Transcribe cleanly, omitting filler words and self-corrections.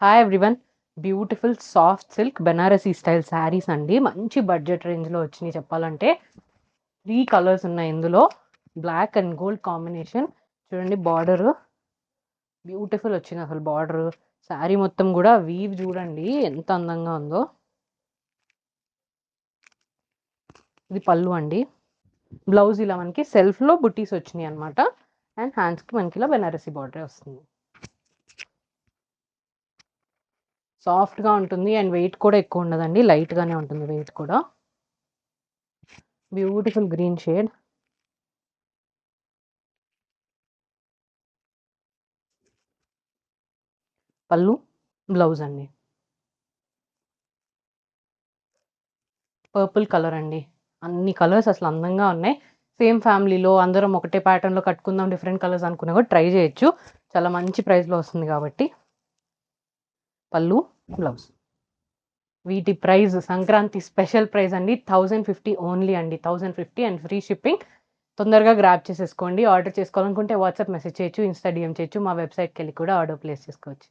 Hi everyone. Beautiful soft silk Banarasi style saris అండి. మంచి budget రేంజ్లో వచ్చినాయి చెప్పాలంటే. 3 కలర్స్ ఉన్నాయి ఇందులో. Black and gold combination. చూడండి బార్డర్ బ్యూటిఫుల్ వచ్చింది అసలు. బార్డర్ శారీ మొత్తం కూడా వీవ్ చూడండి ఎంత అందంగా ఉందో. ఇది పళ్ళు అండి. బ్లౌజ్ ఇలా మనకి సెల్ఫ్లో బుట్టీస్ వచ్చినాయి అనమాట. అండ్ హ్యాండ్స్కి మనకి ఇలా బెనారసీ బార్డర్ వస్తుంది. సాఫ్ట్గా ఉంటుంది అండ్ వెయిట్ కూడా ఎక్కువ ఉండదండి, లైట్గానే ఉంటుంది వెయిట్ కూడా. Beautiful green shade. పళ్ళు, బ్లౌజ్ అండి. పర్పుల్ కలర్ అండి. అన్ని కలర్స్ అసలు అందంగా ఉన్నాయి. సేమ్ ఫ్యామిలీలో అందరం ఒకటే ప్యాటర్న్లో కట్టుకుందాం డిఫరెంట్ కలర్స్ అనుకున్నా కూడా ట్రై చేయొచ్చు. చాలా మంచి ప్రైస్లో వస్తుంది కాబట్టి. పళ్ళు, బ్లౌజ్. వీటి ప్రైస్ సంక్రాంతి స్పెషల్ ప్రైస్ అండి. 1050 ఓన్లీ అండి. 1050 అండ్ ఫ్రీ షిప్పింగ్. తొందరగా గ్రాప్ చేసేసుకోండి. ఆర్డర్ చేసుకోవాలనుకుంటే వాట్సాప్ మెసేజ్ చేయొచ్చు, ఇన్స్టా డిఎం చేయొచ్చు, మా వెబ్సైట్కి వెళ్ళి కూడా ఆర్డర్ ప్లేస్ చేసుకోవచ్చు.